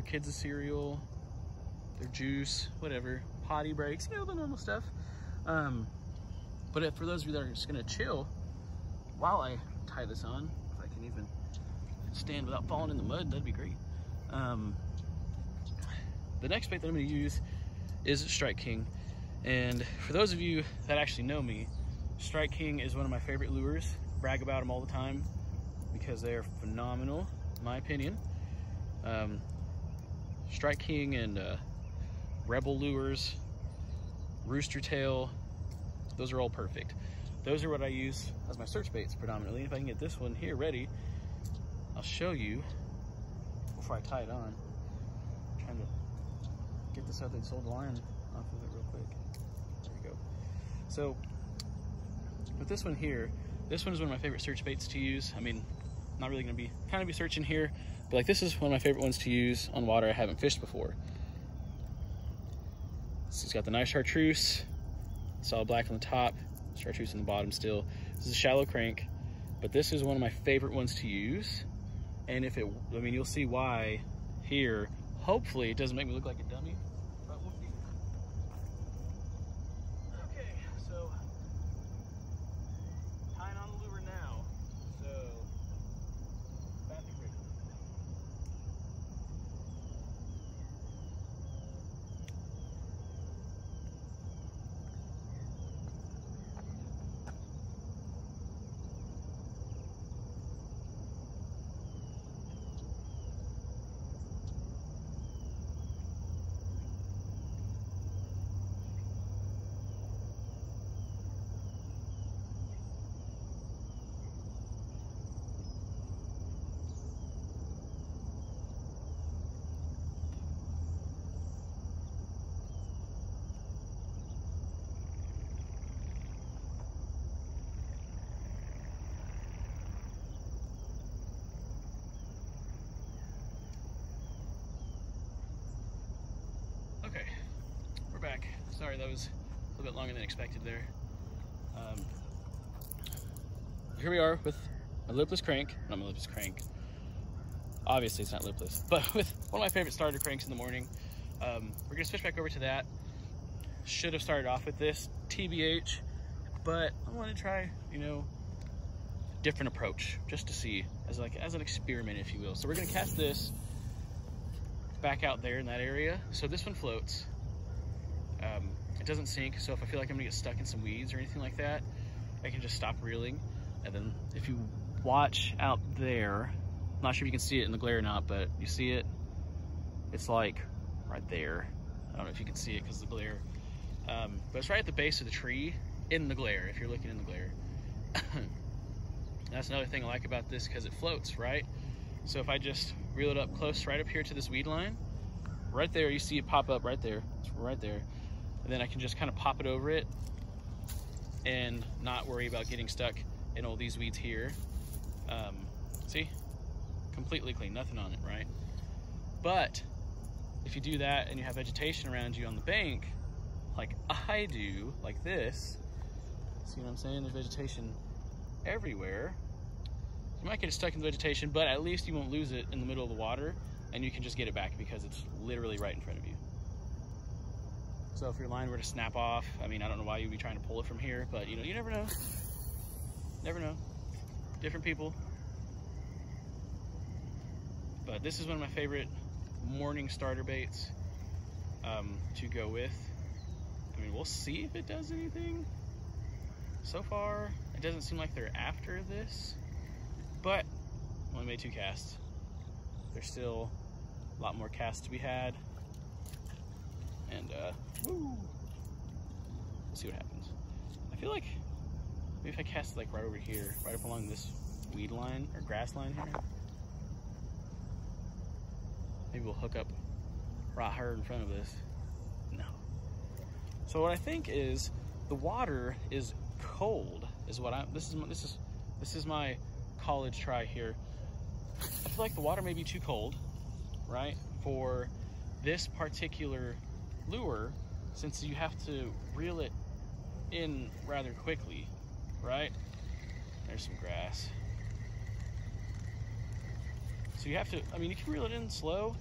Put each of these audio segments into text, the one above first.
their kids a cereal, their juice, whatever, potty breaks, you know, the normal stuff. But for those of you that are just gonna chill while I tie this on, if I can even stand without falling in the mud, that'd be great. The next bait that I'm gonna use is Strike King. And for those of you that actually know me, Strike King is one of my favorite lures. Brag about them all the time because they are phenomenal, in my opinion. Strike King and Rebel lures, Rooster Tail, those are all perfect. Those are what I use as my search baits predominantly. If I can get this one here ready, I'll show you before I tie it on. I'm trying to get this out, they'd sold the line off of it real quick. There we go. So with this one here, this one is one of my favorite search baits to use. I mean, not really gonna be, kind of be searching here, but like this is one of my favorite ones to use on water I haven't fished before. So it's got the nice chartreuse, solid black on the top, chartreuse on the bottom still. This is a shallow crank, but this is one of my favorite ones to use. And if it, I mean, you'll see why here. Hopefully it doesn't make me look like a dummy, but we'll see. Okay, so tying on the lure now. So battery ready. Okay, we're back. Sorry, that was a little bit longer than expected there. Here we are with a lipless crank. Not my lipless crank. Obviously, it's not lipless, but with one of my favorite starter cranks in the morning. We're gonna switch back over to that. Should have started off with this, TBH, but I want to try, you know, a different approach just to see, as an experiment, if you will. So we're gonna cast this back out there in that area. So this one floats. It doesn't sink, so if I feel like I'm gonna get stuck in some weeds or anything like that, I can just stop reeling. And then if you watch out there, I'm not sure if you can see it in the glare or not, but you see it? It's like right there. I don't know if you can see it because of the glare. But it's right at the base of the tree in the glare, if you're looking in the glare. That's another thing I like about this, because it floats, right? So if I just reel it up close, right up here to this weed line, right there, you see it pop up right there. It's right there. And then I can just kind of pop it over it and not worry about getting stuck in all these weeds here. See? Completely clean, nothing on it, right? But if you do that and you have vegetation around you on the bank, like I do, like this, see what I'm saying? There's vegetation everywhere. You might get it stuck in the vegetation, but at least you won't lose it in the middle of the water, and you can just get it back because it's literally right in front of you. So if your line were to snap off, I mean, I don't know why you'd be trying to pull it from here, but you know, you never know. Never know. Different people. But this is one of my favorite morning starter baits to go with. I mean, we'll see if it does anything. So far, it doesn't seem like they're after this, but only made 2 casts. There's still a lot more casts to be had. And woo! We'll see what happens. I feel like maybe if I cast like right over here, right up along this weed line or grass line here, maybe we'll hook up right here in front of this. No. So what I think is the water is cold. Is what I'm. This is my college try here. I feel like the water may be too cold, right, for this particular lure, since you have to reel it in rather quickly, right? There's some grass. So you have to, I mean, you can reel it in slow,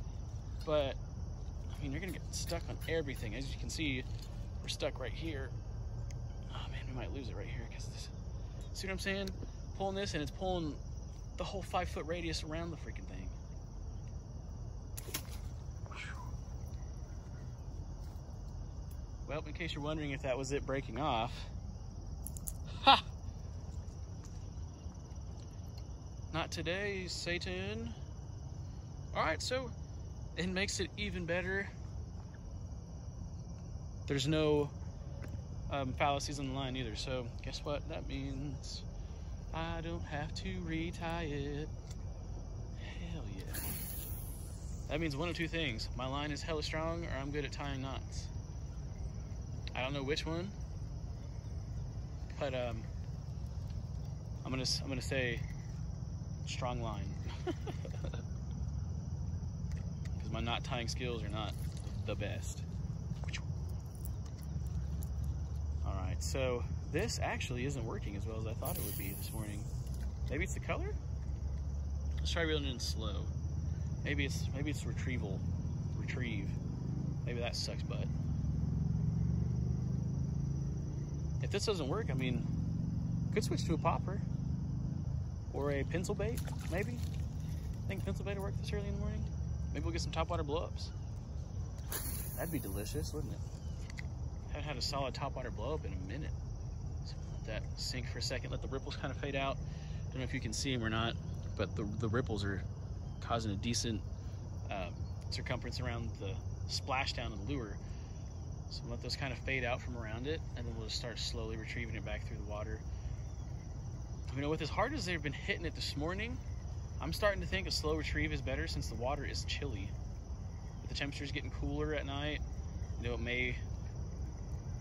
but I mean, you're gonna get stuck on everything. As you can see, we're stuck right here. Oh man, we might lose it right here because this. See what I'm saying? Pulling this and it's pulling the whole 5-foot radius around the freaking thing. Well, in case you're wondering if that was it breaking off, ha! Not today, Satan. All right, so it makes it even better. There's no fallacies on the line either, so guess what that means? I don't have to retie it. Hell yeah. That means one of two things. My line is hella strong, or I'm good at tying knots. I don't know which one, but I'm gonna say strong line, because my knot tying skills are not the best. All right, so this actually isn't working as well as I thought it would be this morning. Maybe it's the color. Let's try reeling it in slow. Maybe it's retrieve. Maybe that sucks butt. If this doesn't work, I mean, could switch to a popper or a pencil bait, maybe. I think pencil bait will work this early in the morning. Maybe we'll get some topwater blow-ups. That'd be delicious, wouldn't it? Haven't had a solid topwater blow-up in a minute. So let that sink for a second, let the ripples kind of fade out. Don't know if you can see them or not, but the ripples are causing a decent circumference around the splashdown of the lure. So let those kind of fade out from around it, and then we'll just start slowly retrieving it back through the water. You know, with as hard as they've been hitting it this morning, I'm starting to think a slow retrieve is better since the water is chilly. With the temperatures getting cooler at night, you know, it may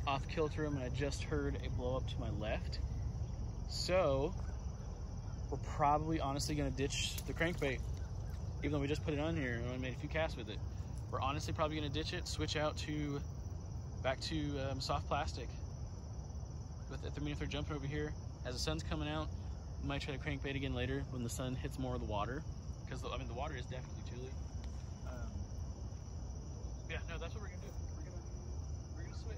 off kilter them, and I just heard a blow up to my left. So we're probably honestly gonna ditch the crankbait, even though we just put it on here and only made a few casts with it. We're honestly probably gonna ditch it, switch out to back to soft plastic. With the minute they're jumping over here, as the sun's coming out, we might try to crankbait again later when the sun hits more of the water, because I mean the water is definitely chilly. Yeah, no, that's what we're gonna do. We're gonna switch.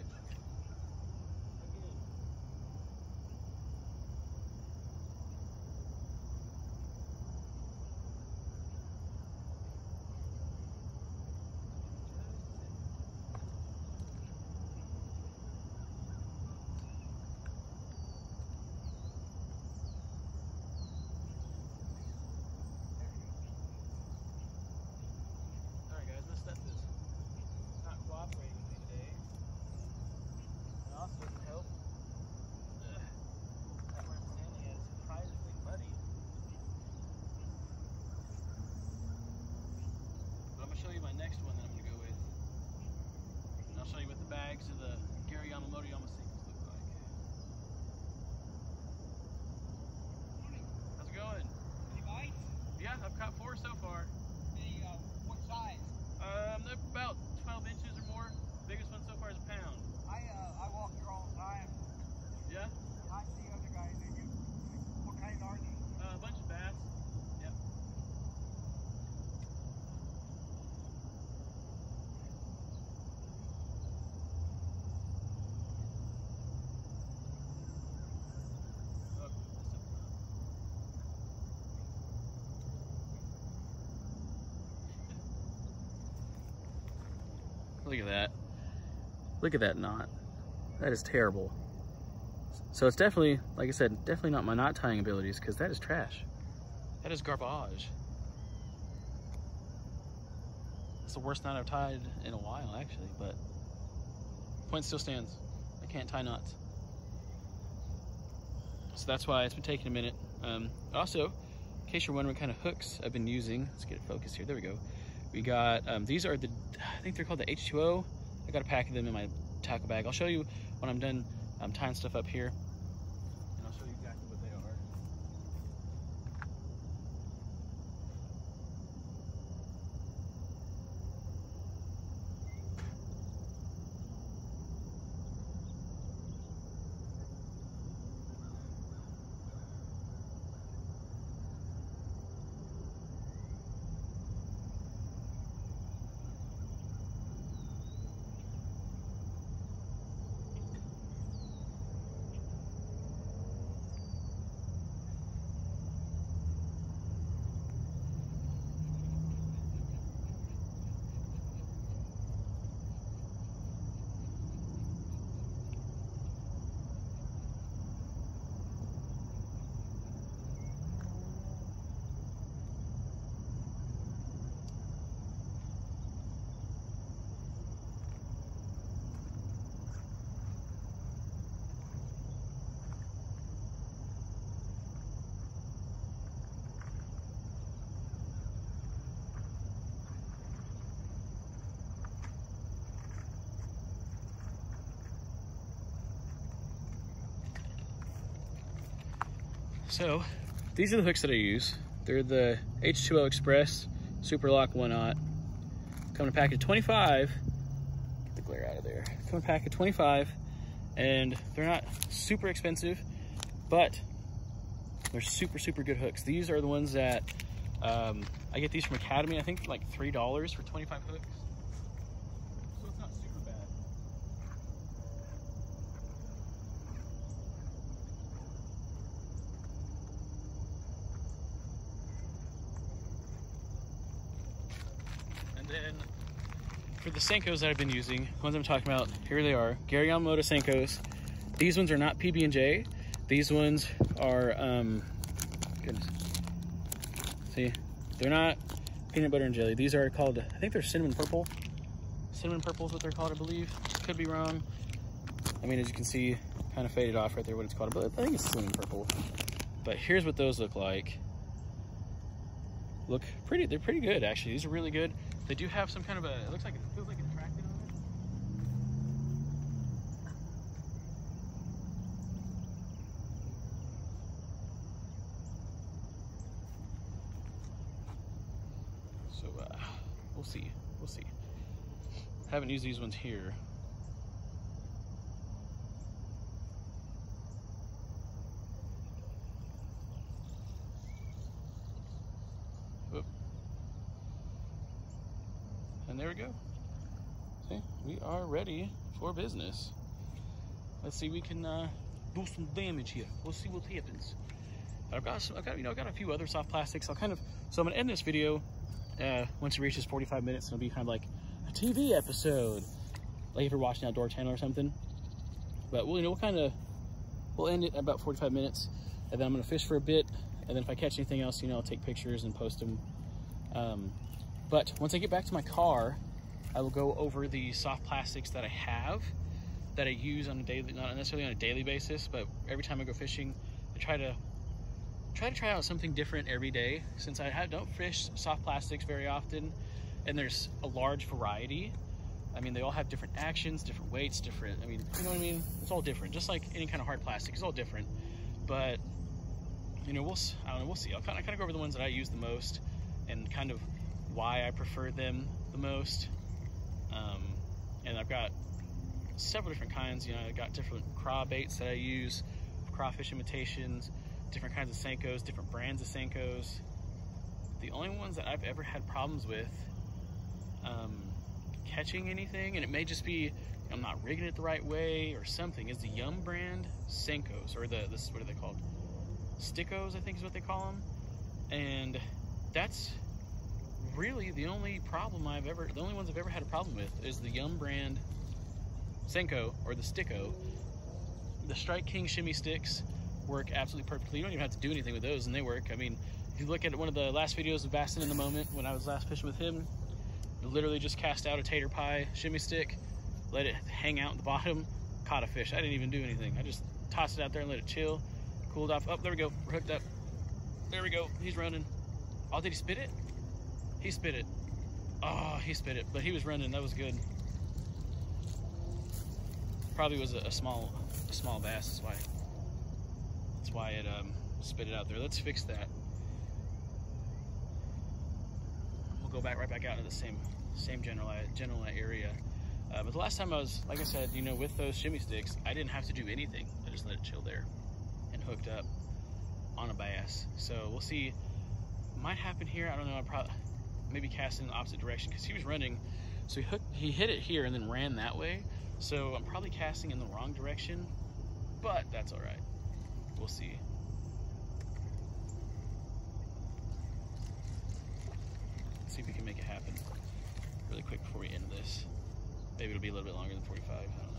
Bags of the Gary Yamamoto Yamasingles look like. How's it going? Any bites? Yeah, I've caught 4 so far. What size? They're about 12 inches or more. Biggest one so far is a pound. I walk here all the time. Yeah? I see other guys. What kind are they? A bunch of bass. Yep. Look at that. Look at that knot. That is terrible. So it's definitely, like I said, definitely not my knot tying abilities, because that is trash. That is garbage. It's the worst knot I've tied in a while, actually, but point still stands. I can't tie knots. So that's why it's been taking a minute. Also, in case you're wondering what kind of hooks I've been using, let's get it focused here. There we go. We got, these are the, I think they're called the H2O. I got a pack of them in my tackle bag. I'll show you when I'm done tying stuff up here. And I'll show you exactly what they are. So these are the hooks that I use. They're the H2O Express Super Lock 1/0. Come in a pack of 25. Get the glare out of there. Come in a pack of 25, and they're not super expensive, but they're super, super good hooks. These are the ones that I get these from Academy. I think like $3 for 25 hooks. So it's not super bad. And then for the Senkos that I've been using, the ones I'm talking about, here they are. Gary Yamamoto Senkos. These ones are not PB&J. These ones are, goodness. See, they're not peanut butter and jelly. These are called, I think they're cinnamon purple. Cinnamon purple is what they're called, I believe. Could be wrong. I mean, as you can see, kind of faded off right there what it's called, but I think it's cinnamon purple. But here's what those look like. Look pretty, they're pretty good actually. These are really good. They do have some kind of a, it looks like, it feels like a tracted on it. So we'll see, we'll see. Haven't used these ones here. Whoop. And there we go. See, we are ready for business. Let's see, we can do some damage here. We'll see what happens. I've got a few other soft plastics. So I'm gonna end this video once it reaches 45 minutes. It'll be kind of like a TV episode, like if you're watching Outdoor Channel or something. But we'll end it at about 45 minutes, and then I'm gonna fish for a bit, and then if I catch anything else, I'll take pictures and post them. But once I get back to my car, I will go over the soft plastics that I have, that I use on a daily, not necessarily on a daily basis, but every time I go fishing, I try to try out something different every day, since I don't fish soft plastics very often, and there's a large variety. I mean, they all have different actions, different weights, different, I mean, you know what I mean? It's all different, just like any kind of hard plastic, it's all different. But, I don't know, we'll see. I'll kind of go over the ones that I use the most, and kind of why I prefer them the most. And I've got several different kinds. I've got different craw baits that I use, crawfish imitations, different kinds of Senkos, different brands of Senkos. The only ones that I've ever had problems with catching anything, and it may just be I'm not rigging it the right way or something, is the Yum brand Senkos, or this, what are they called? Stickos, I think is what they call them. And that's really the only ones I've ever had a problem with is the Yum brand Senko, or the Sticko. The Strike King shimmy sticks work absolutely perfectly. You don't even have to do anything with those, and they work. I mean, if you look at one of the last videos of Bassin in the Moment, when I was last fishing with him, I literally just cast out a tater pie shimmy stick, let it hang out at the bottom, caught a fish. I didn't even do anything. I just tossed it out there and let it chill, cooled off. Oh, there we go, we're hooked up. There we go, he's running. Oh, did he spit it? He spit it. Oh, he spit it, but he was running, that was good. Probably was a small bass, that's why it spit it out there. Let's fix that. We'll go right back out into the same general area. But the last time I was, like I said, with those shimmy sticks, I didn't have to do anything. I just let it chill there and hooked up on a bass. So we'll see. Might happen here. I don't know. I probably maybe cast in the opposite direction because he was running. So he hit it here and then ran that way. So I'm probably casting in the wrong direction, but that's all right. We'll see. Let's see if we can make it happen really quick before we end this. Maybe it'll be a little bit longer than 45. I don't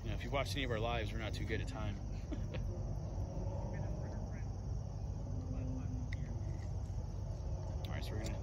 know. If you watched any of our lives, we're not too good at time. All right, so we're gonna